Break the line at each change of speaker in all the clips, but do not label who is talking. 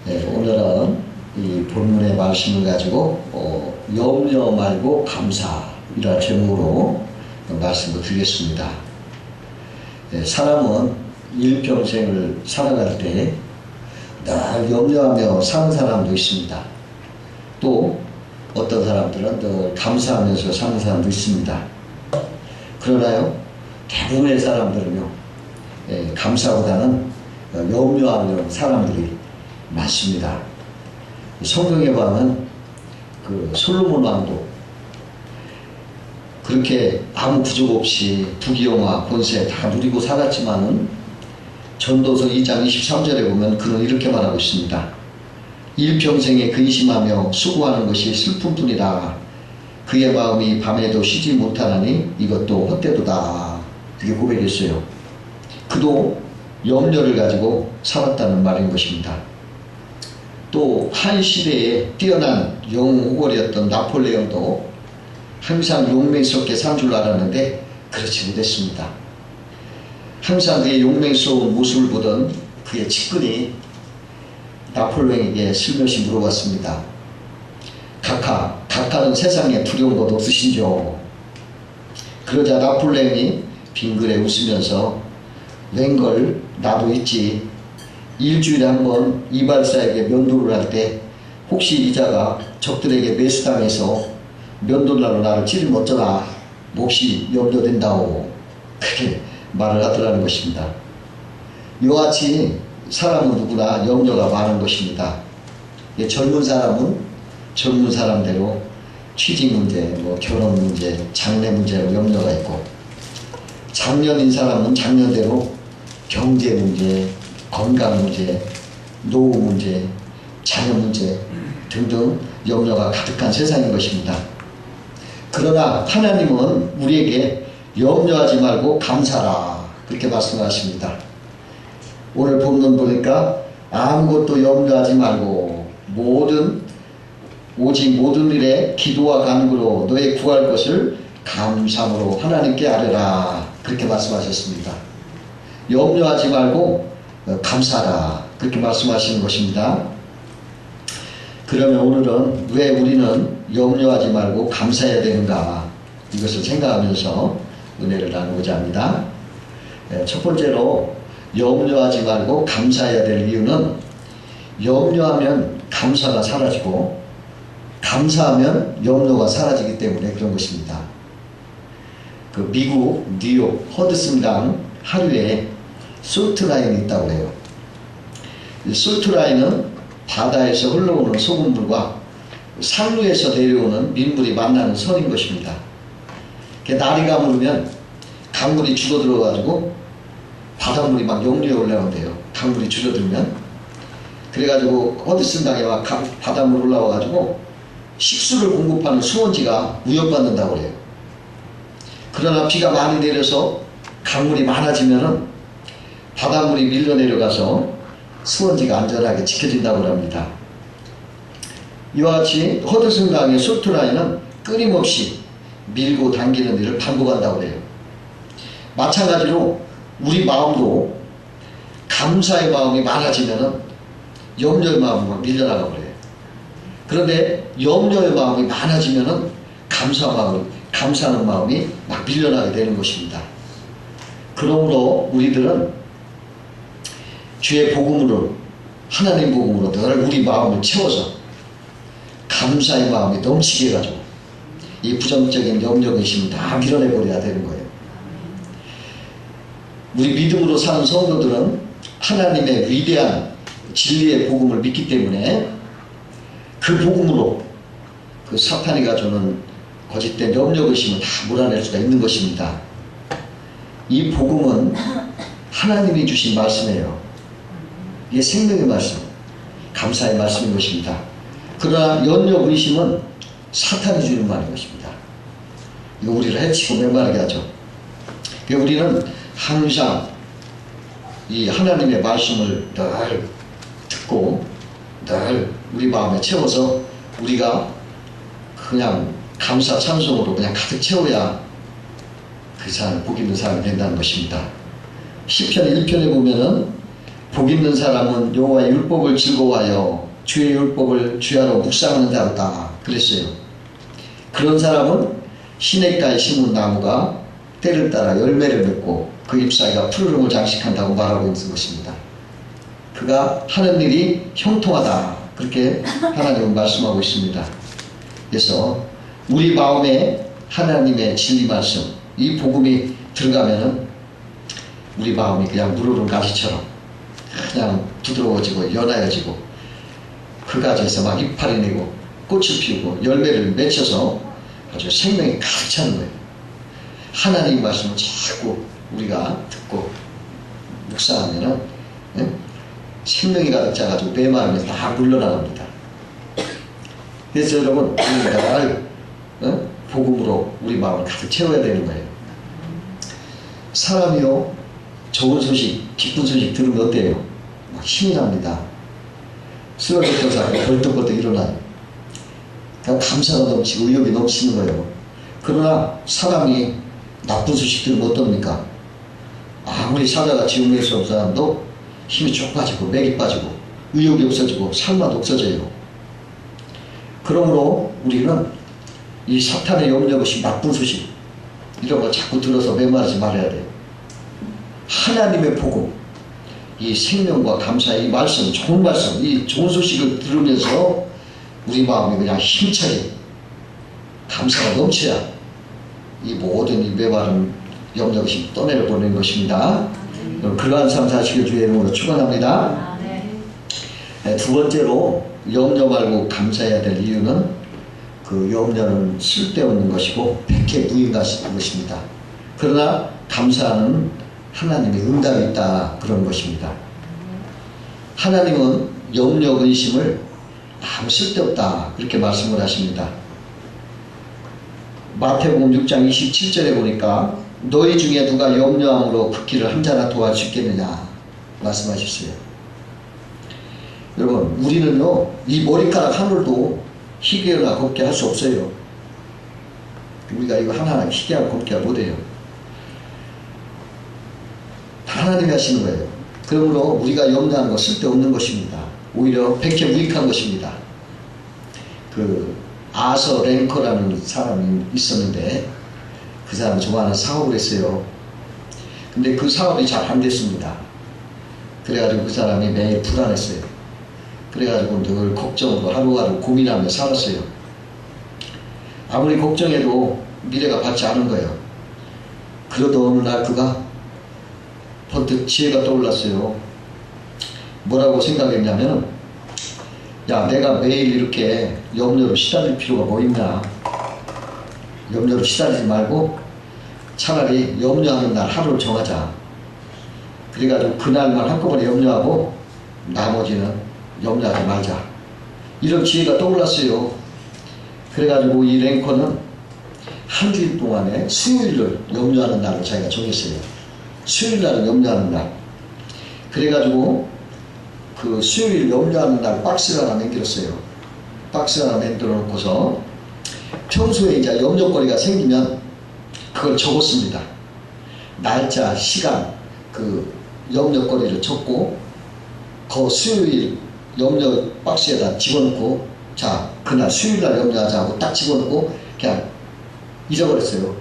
오늘은 이 본문의 말씀을 가지고 염려 말고 감사 이런 제목으로 말씀을 드리겠습니다. 사람은 일평생을 살아갈 때 늘 염려하며 사는 사람도 있습니다. 또 어떤 사람들은 늘 감사하면서 사는 사람도 있습니다. 그러나요, 대부분의 사람들은요, 감사보다는 염려하는 사람들이 많습니다. 성경에 보면 그 솔로몬 왕도 그렇게 아무 부족 없이 부귀영화 권세 다 누리고 살았지만은 전도서 2장 23절에 보면 그는 이렇게 말하고 있습니다. 일평생에 근심하며 수고하는 것이 슬픔뿐이라. 그의 마음이 밤에도 쉬지 못하나니 이것도 헛되도다. 그게 고백했어요. 그도 염려를 가지고 살았다는 말인 것입니다. 또 한 시대에 뛰어난 영웅호걸이었던 나폴레옹도 항상 용맹스럽게 산 줄 알았는데 그렇지 못했습니다. 항상 그의 용맹스러운 모습을 보던 그의 측근이 나폴레옹에게 슬며시 물어봤습니다. 각하는 세상에 두려운 것 없으신지요? 그러자 나폴레옹이 빙그레 웃으면서 웬걸 나도 있지. 일주일에 한 번 이발사에게 면도를 할 때 혹시 이자가 적들에게 매수당해서 면도날로 나를 찌르면 어쩌나 몹시 염려된다오. 그렇게 말을 하더라는 것입니다. 이와 같이 사람은 누구나 염려가 많은 것입니다. 젊은 사람은 젊은 사람대로 취직 문제, 결혼 문제, 장래 문제로 염려가 있고, 장년인 사람은 장년대로 경제 문제, 건강 문제, 노후 문제, 자녀 문제 등등 염려가 가득한 세상인 것입니다. 그러나 하나님은 우리에게 염려하지 말고 감사라 그렇게 말씀하십니다. 오늘 본문 보니까 아무것도 염려하지 말고 오직 모든 일에 기도와 간구로 너의 구할 것을 감사함으로 하나님께 아뢰라 그렇게 말씀하셨습니다. 염려하지 말고 감사하라 그렇게 말씀하시는 것입니다. 그러면 오늘은 왜 우리는 염려하지 말고 감사해야 되는가 이것을 생각하면서 은혜를 나누고자 합니다. 첫 번째로 염려하지 말고 감사해야 될 이유는 염려하면 감사가 사라지고 감사하면 염려가 사라지기 때문에 그런 것입니다. 그 미국 뉴욕 허드슨강 하류에 솔트라인이 있다고 해요. 이 솔트라인은 바다에서 흘러오는 소금물과 상류에서 내려오는 민물이 만나는 선인 것입니다. 날이 가무르면 강물이 줄어들어 가지고 바닷물이 막 역류에 올라온대요. 강물이 줄어들면. 그래가지고 허드슨강에 막 바닷물 올라와 가지고 식수를 공급하는 수원지가 위협받는다고 해요. 그러나 비가 많이 내려서 강물이 많아지면은 바닷물이 밀려 내려가서 수원지가 안전하게 지켜진다고 합니다. 이와 같이 허드슨강의 솔트라인은 끊임없이 밀고 당기는 일을 반복한다고 해요. 마찬가지로 우리 마음도 감사의 마음이 많아지면은 염려의 마음이 막 밀려나가고 그래요. 그런데 염려의 마음이 많아지면은 감사하는 마음이 막 밀려나게 되는 것입니다. 그러므로 우리들은 주의 복음으로 하나님 복음으로 늘 우리 마음을 채워서 감사의 마음이 넘치게 해가지고 이 부정적인 염려 근심을 다 밀어내버려야 되는 거예요. 우리 믿음으로 사는 성도들은 하나님의 위대한 진리의 복음을 믿기 때문에 그 복음으로 그 사탄이 가져오는 거짓된 염려 근심을 다 몰아낼 수가 있는 것입니다. 이 복음은 하나님이 주신 말씀이에요. 이게 생명의 말씀, 감사의 말씀인 것입니다. 그러나 염려 근심은 사탄이 주는 말인 것입니다. 이거 우리를 해치고 맹만하게 하죠. 우리는 항상 이 하나님의 말씀을 늘 듣고 늘 우리 마음에 채워서 우리가 그냥 감사 찬송으로 그냥 가득 채워야 그 사람 복 있는 사람이 된다는 것입니다. 시편 1편에 보면은 복 있는 사람은 여호와의 율법을 즐거워하여 주의 율법을 주야로 묵상하는 자로다 그랬어요. 그런 사람은 시냇가에 심은 나무가 때를 따라 열매를 맺고 그 잎사귀가 푸르름을 장식한다고 말하고 있는 것입니다. 그가 하는 일이 형통하다 그렇게 하나님은 말씀하고 있습니다. 그래서 우리 마음에 하나님의 진리 말씀 이 복음이 들어가면은 우리 마음이 그냥 물오른 가지처럼 그냥 부드러워지고 연하여지고 그 가지에서 막 이파리 내고 꽃을 피우고 열매를 맺혀서 아주 생명이 가득 차는 거예요. 하나님의 말씀을 자꾸 우리가 듣고 묵상하면은 생명이 가득 차가지고 내 마음에 다 물러나갑니다. 그래서 여러분 우리가 복음으로 우리 마음을 가득 채워야 되는 거예요. 사람이요 좋은 소식, 기쁜 소식 들으면 어때요? 막 힘이 납니다. 쓰러졌다고 벌떡벌떡 일어나요. 감사가 넘치고 의욕이 넘치는 거예요. 그러나 사람이 나쁜 소식 들으면 어떻습니까? 아무리 사자가 지옥에서 온 사람도 힘이 쭉 빠지고 맥이 빠지고 의욕이 없어지고 살맛 없어져요. 그러므로 우리는 이 사탄의 염려 없이 나쁜 소식 이런 거 자꾸 들어서 메모하지 말아야 돼요. 하나님의 복음 이 생명과 감사의 이 말씀 좋은 말씀 이 좋은 소식을 들으면서 우리 마음이 그냥 힘차게 감사가 넘쳐야 이 모든 이 메마른 염려 없이 떠내려 보내는 것입니다. 그러한 삶 사시길 주의 이름으로 축원합니다. 두 번째로 염려 말고 감사해야 될 이유는 그 염려는 쓸데없는 것이고 백해무익한 것입니다. 그러나 감사는 하나님의 응답이 있다 그런 것입니다. 하나님은 염려 근심을 아무 쓸데없다 그렇게 말씀을 하십니다. 마태복음 6장 27절에 보니까 너희 중에 누가 염려함으로 붓기를 한 자나 도와줄 수 있겠느냐 말씀하셨어요. 여러분 우리는요 이 머리카락 하늘도 희게나 곱게 할 수 없어요. 우리가 이거 하나하나 희게하고 곱게 못해요. 하나님이 하시는 거예요. 그러므로 우리가 염려하는 거 쓸데없는 것입니다. 오히려 백해무익한 것입니다. 그 아서 랭커라는 사람이 있었는데 그 사람이 좋아하는 사업을 했어요. 근데 그 사업이 잘 안 됐습니다. 그래가지고 그 사람이 매일 불안했어요. 그래가지고 늘 걱정으로 하루하루 고민하며 살았어요. 아무리 걱정해도 미래가 밝지 않은 거예요. 그러다 어느 날 그가 번뜩 지혜가 떠올랐어요. 뭐라고 생각했냐면 야 내가 매일 이렇게 염려로 시달릴 필요가 뭐 있나. 염려로 시달리지 말고 차라리 염려하는 날 하루를 정하자. 그래가지고 그날만 한꺼번에 염려하고 나머지는 염려하지 말자. 이런 지혜가 떠올랐어요. 그래가지고 이 랭커는 한 주일 동안에 수요일을 염려하는 날을 자기가 정했어요. 수요일 날은 염려하는 날. 그래가지고 그 수요일 염려하는 날 박스를 하나 만들었어요. 박스를 하나 만들어 놓고서 평소에 이제 염려거리가 생기면 그걸 적었습니다. 날짜, 시간, 그 염려거리를 적고 그 수요일 염려 박스에다 집어넣고 자 그날 수요일날 염려하자 하고 딱 집어넣고 그냥 잊어버렸어요.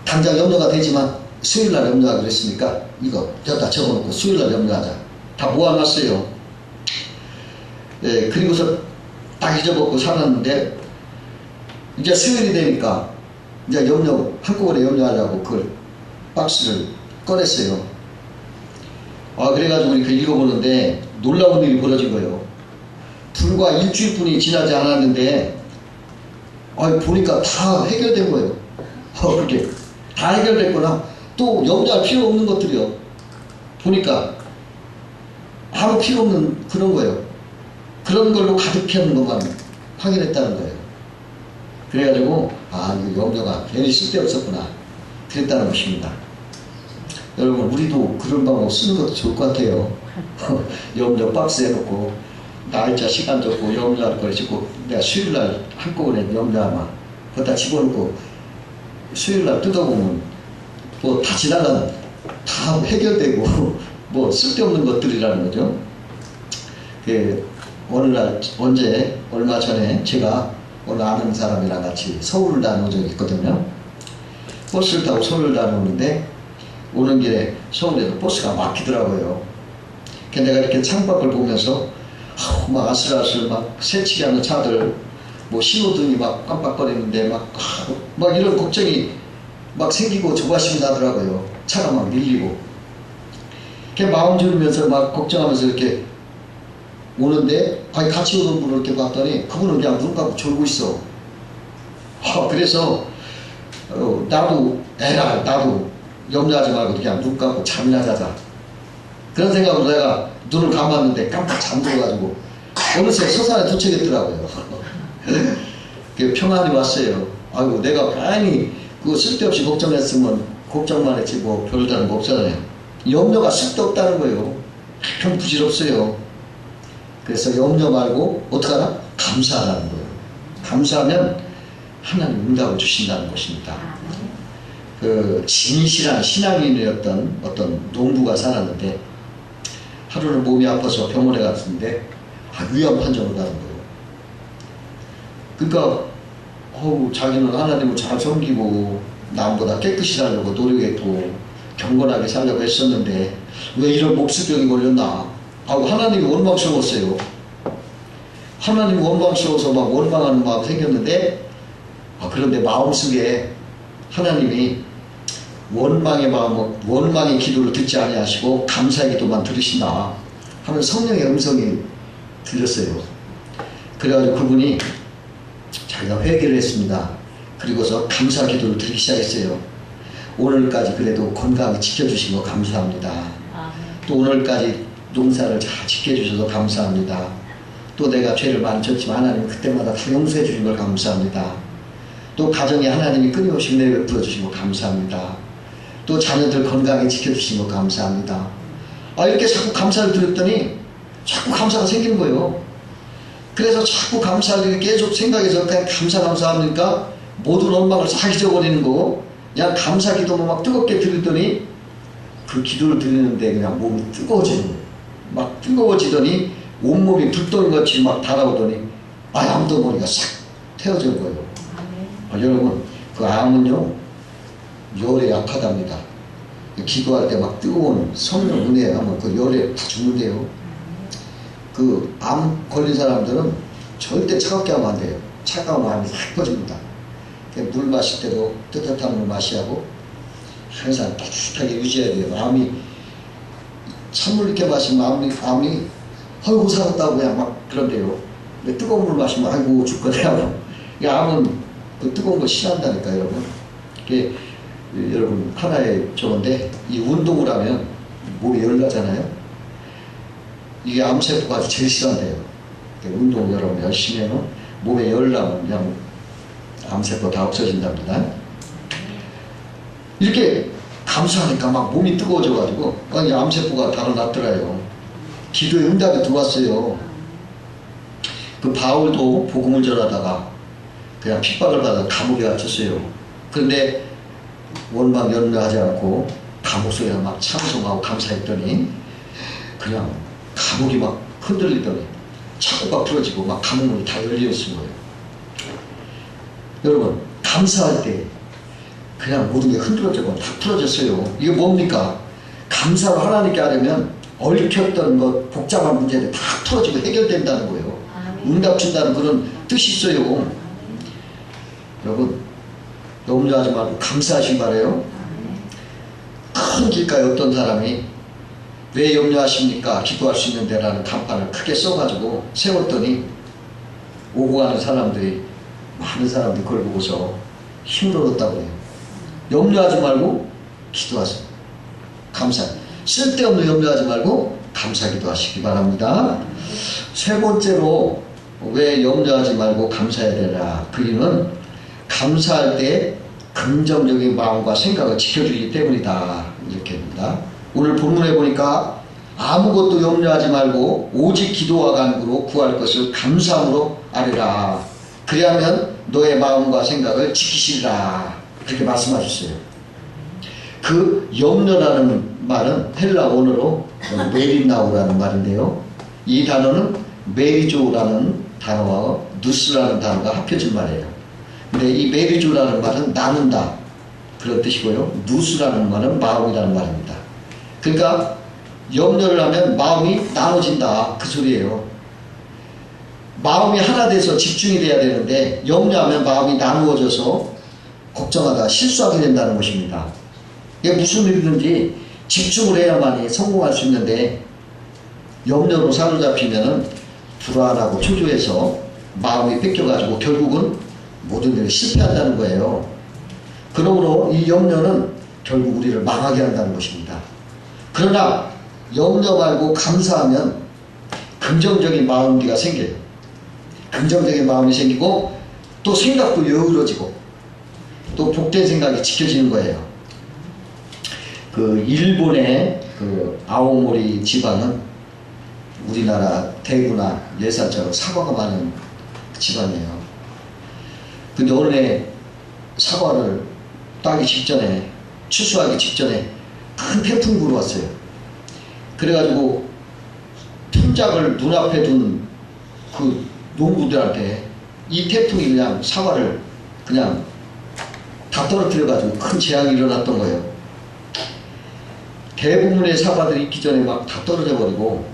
당장 염려가 되지만 수요일날 염려하기로 했으니까 이거 여기다 적어놓고 수요일날 염려하자 다 모아놨어요. 예, 그리고서 딱 잊어먹고 살았는데 이제 수요일이 되니까 이제 염려 한꺼번에 염려하려고 그걸 박스를 꺼냈어요. 그래가지고 이렇게 읽어보는데 놀라운 일이 벌어진 거예요. 불과 일주일뿐이 지나지 않았는데 보니까 다 해결된 거예요. 그렇게 다 해결됐구나. 또 염려할 필요 없는 것들이요. 보니까 아무 필요 없는 그런 거예요. 그런 걸로 가득한 것만 확인했다는 거예요. 그래가지고 이거 염려가 괜히 쓸데없었구나 그랬다는 것입니다. 여러분 우리도 그런 방법 쓰는 것도 좋을 것 같아요. 염려 박스에 놓고 날짜 시간 적고 염려할 걸 적고 내가 수요일날 한꺼번에 염려하면 거기다 집어넣고 수요일날 뜯어보면 뭐 다 지나간 다 해결되고 뭐 쓸데없는 것들이라는 거죠. 어느 날 얼마 전에 제가 어느 아는 사람이랑 같이 서울을 다녀온 적이 있거든요. 버스를 타고 서울을 다녀오는데 오는 길에 서울에서 버스가 막히더라고요. 내가 이렇게 창밖을 보면서 막 아슬아슬 막 새치기 하는 차들, 뭐 신호등이 막 깜빡거리는데 막 이런 걱정이 막 생기고 조바심이 나더라고요. 차가 막 밀리고. 마음 졸이면서 막 걱정하면서 이렇게 오는데 같이 오는 분을 이렇게 봤더니 그분은 그냥 눈 감고 졸고 있어. 그래서 나도 염려하지 말고 그냥 눈 감고 잠이나 자자. 그런 생각으로 내가 눈을 감았는데 깜빡 잠들어가지고 어느새 서산에 도착했더라고요. 평안이 왔어요. 아이고 내가 괜히 쓸데없이 걱정했으면 걱정만 했지 뭐 별다른 거 없잖아요. 염려가 쓸데없다는 거예요. 참 부질없어요. 그래서 염려 말고 어떡하나? 감사하라는 거예요. 감사하면 하나님 응답을 주신다는 것입니다. 진실한 신앙인이었던 어떤 농부가 살았는데 하루는 몸이 아파서 병원에 갔는데 위암 판정을 받은 거예요. 그러니까 자기는 하나님을 잘 섬기고 남보다 깨끗이 살려고 노력했고 경건하게 살려고 했었는데 왜 이런 몹쓸병이 걸렸나 하고 하나님이 원망스러웠어요. 하나님이 원망스러워서 막 원망하는 마음이 생겼는데 그런데 마음속에 하나님이 원망의 기도를 듣지 아니하시고 감사의 기도만 들으신다 하는 성령의 음성이 들렸어요. 그래가지고 그분이 자기가 회개를 했습니다. 그리고서 감사 기도를 드리기 시작했어요. 오늘까지 그래도 건강히 지켜주신 거 감사합니다. 또 오늘까지 농사를 잘 지켜주셔서 감사합니다. 또 내가 죄를 많이 졌지만 하나님 그때마다 다 용서해 주신 걸 감사합니다. 또 가정에 하나님이 끊임없이 은혜 베풀어 주신 거 감사합니다. 또 자녀들 건강히 지켜주신 거 감사합니다. 이렇게 자꾸 감사를 드렸더니 자꾸 감사가 생기는 거예요. 그래서 자꾸 감사를 계속 생각해서 그냥 감사하니까 모든 원망을 싹 잊어버리는 거고 그냥 감사 기도만 막 뜨겁게 드리더니 그 기도를 드리는데 그냥 몸이 뜨거워지는 거예요. 막 뜨거워지더니 온몸이 불덩이같이 막 달아오더니 암덩어리가 싹 태워진 거예요. 여러분 그 암은요 열에 약하답니다. 기도할 때 막 뜨거운 성령 은혜 하면 그 열에 다 죽는데요. 그 암 걸린 사람들은 절대 차갑게 하면 안 돼요. 차가우면 암이 싹 퍼집니다. 물 마실 때도 뜨뜻한 물 마셔야 하고 항상 따뜻하게 유지해야 돼요. 암이 찬물 이렇게 마시면 암이 아이고 살았다고 그냥 막 그런데요. 근데 뜨거운 물 마시면 아이고 죽거든 하고 암은 그 뜨거운 거 싫어한다니까 여러분. 여러분 하나의 저건데 이 운동을 하면 몸이 열나잖아요. 이게 암세포가 제일 싫어한대요. 운동 여러분 열심히 하면 몸에 열나면 그냥 암세포 다 없어진답니다. 이렇게 감사하니까 막 몸이 뜨거워져가지고 이 암세포가 달아났더라요. 기도의 응답이 들어왔어요. 그 바울도 복음을 전하다가 그냥 핍박을 받아 감옥에 갇혔어요. 그런데 원망 연명하지 않고 감옥 속에서 막 찬송하고 감사했더니 그냥 감옥이 막 흔들리더니 창고가 풀어지고 막 감옥문이 다 열렸은 거예요. 여러분 감사할 때 그냥 모든 게 흔들어지고 다 풀어졌어요. 이게 뭡니까? 감사를 하나님께 하려면 얽혔던 것 복잡한 문제들 다 풀어지고 해결된다는 거예요. 응답 준다는 그런 뜻이 있어요. 여러분 염려하지 말고 감사하시기 바래요. 큰 길가에 어떤 사람이 왜 염려하십니까? 기도할 수 있는 데라는 간판을 크게 써가지고 세웠더니 오고 가는 사람들이 많은 사람들이 그걸 보고서 힘을 얻었다고 해요. 염려하지 말고 기도하세요. 감사. 쓸데없는 염려하지 말고 감사 기도하시기 바랍니다. 세 번째로 왜 염려하지 말고 감사해야 되나? 그 이유는 감사할 때 긍정적인 마음과 생각을 지켜주기 때문이다. 이렇게 됩니다. 오늘 본문에 보니까 아무것도 염려하지 말고 오직 기도와 간구로 구할 것을 감사함으로 아뢰라. 그리하면 너의 마음과 생각을 지키시리라. 그렇게 말씀하셨어요. 그 염려라는 말은 헬라 원어로 메리나우라는 말인데요. 이 단어는 메리조라는 단어와 누스라는 단어가 합쳐진 말이에요. 근데 이 메리조라는 말은 나눈다 그런 뜻이고요. 누스라는 말은 마음이라는 말입니다. 그러니까 염려를 하면 마음이 나눠진다 그 소리예요. 마음이 하나 돼서 집중이 돼야 되는데 염려하면 마음이 나누어져서 걱정하다 실수하게 된다는 것입니다. 이게 무슨 일이든지 집중을 해야만이 성공할 수 있는데 염려로 사로잡히면은 불안하고 초조해서 마음이 뺏겨가지고 결국은 모든 일에 실패한다는 거예요. 그러므로 이 염려는 결국 우리를 망하게 한다는 것입니다. 그러나 염려 말고 감사하면 긍정적인 마음이 생겨요. 긍정적인 마음이 생기고 또 생각도 여유로워지고 또 복된 생각이 지켜지는 거예요. 그 일본의 그 아오모리 지방은 우리나라 대구나 예산처럼 사과가 많은 지방이에요. 근데 어느 날 사과를 따기 직전에 추수하기 직전에 큰 태풍이 불어왔어요. 그래가지고 품장을 눈앞에 둔 그 농부들한테 이 태풍이 그냥 사과를 그냥 다 떨어뜨려가지고 큰 재앙이 일어났던 거예요. 대부분의 사과들이 있기 전에 막 다 떨어져 버리고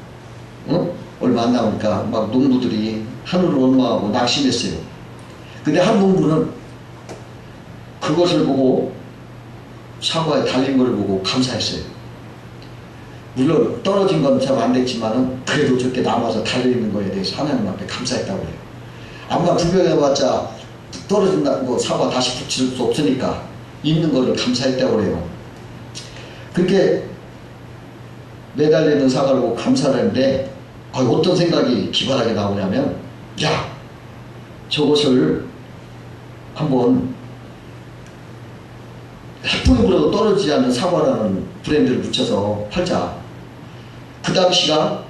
얼마 안 남으니까 막 농부들이 하늘을 원망하고 낙심했어요. 근데 한 농부는 그것을 보고 사과에 달린 것을 보고 감사했어요. 물론 떨어진 건 참 안 됐지만은 그래도 저렇게 남아서 달려있는 거에 대해서 하나님 앞에 감사했다고 해요. 아마 구경해봤자 떨어진다고 뭐 사과 다시 붙일 수 없으니까 있는 거를 감사했다고 해요. 그렇게 매달려 있는 사과를 보고 감사를 했는데 어떤 생각이 기발하게 나오냐면 야 저것을 한번 태풍이 불어도 떨어지지 않는 사과라는 브랜드를 붙여서 팔자. 그 당시가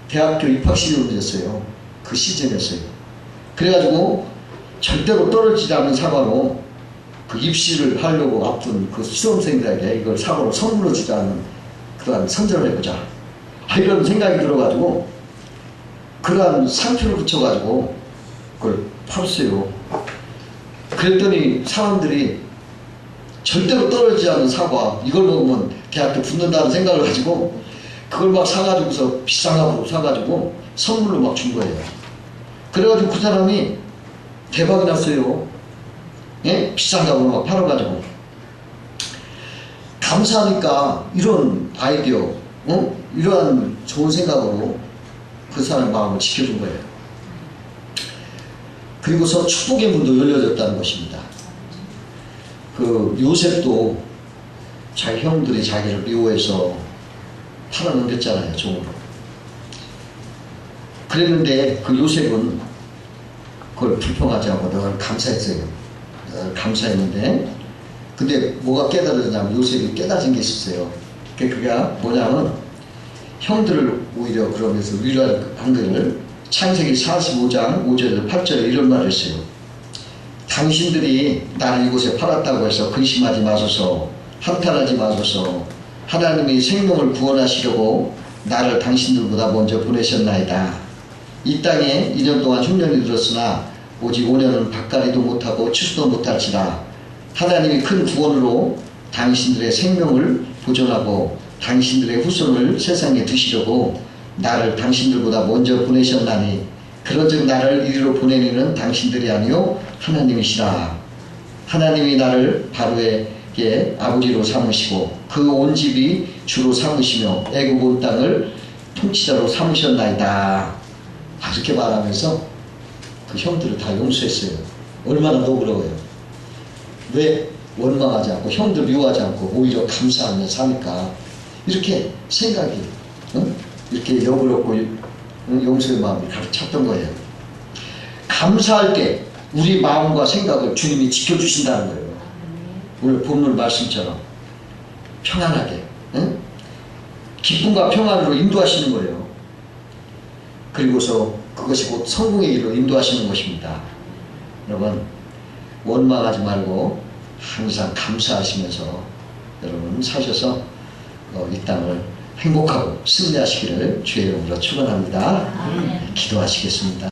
대학교 입학 시즌이었어요. 그 시즌이었어요. 그래가지고 절대로 떨어지지 않는 사과로 그 입시를 하려고 앞둔 그 수험생들에게 이걸 사과로 선물로 주자는 그러한 선전을 해보자. 이런 생각이 들어가지고 그러한 상표를 붙여가지고 그걸 팔았어요. 그랬더니 사람들이 절대로 떨어지지 않는 사과 이걸 먹으면 대학교 붙는다는 생각을 가지고 그걸 막 사가지고서 비싼 값으로 사가지고 선물로 막 준 거예요. 그래가지고 그 사람이 대박이 났어요. 예? 비싼 값으로 막 팔아가지고. 감사하니까 이런 아이디어, 이러한 좋은 생각으로 그 사람의 마음을 지켜준 거예요. 그리고서 축복의 문도 열려졌다는 것입니다. 그 요셉도 자기 형들이 자기를 미워해서 팔아넘겼잖아요, 종으로. 그랬는데 그 요셉은 그걸 불평하지 않고 늘 감사했어요. 늘 감사했는데 근데 뭐가 깨달아졌냐면 요셉이 깨달은 게 있었어요. 그게 뭐냐면 형들을 오히려 그러면서 위로한 글을 창세기 45장 5절 8절에 이런 말을 했어요. 당신들이 나를 이곳에 팔았다고 해서 근심하지 마소서, 한탄하지 마소서. 하나님이 생명을 구원하시려고 나를 당신들보다 먼저 보내셨나이다. 이 땅에 2년 동안 흉년이 들었으나 오직 5년은 밭갈이도 못하고 추수도 못할지라. 하나님이 큰 구원으로 당신들의 생명을 보존하고 당신들의 후손을 세상에 두시려고 나를 당신들보다 먼저 보내셨나니 그런즉 나를 이리로 보내니는 당신들이 아니요 하나님이시라. 하나님이 나를 바로에게 아버지로 삼으시고 그 온 집이 주로 삼으시며 애굽 온 땅을 통치자로 삼으셨나이다. 이렇게 말하면서 그 형들을 다 용서했어요. 얼마나 너그러워요. 왜 원망하지 않고 형들 미워하지 않고 오히려 감사하며 사니까 이렇게 생각이 이렇게 여부럽고 용서의 마음을 가르쳤던 거예요. 감사할 때 우리 마음과 생각을 주님이 지켜주신다는 거예요. 오늘 본문 말씀처럼 평안하게 기쁨과 평안으로 인도하시는 거예요. 그리고서 그것이 곧 성공의 길로 인도하시는 것입니다. 여러분 원망하지 말고 항상 감사하시면서 여러분 사셔서 이 땅을 행복하고 승리하시기를 주의 이름으로 축원합니다. 기도하시겠습니다.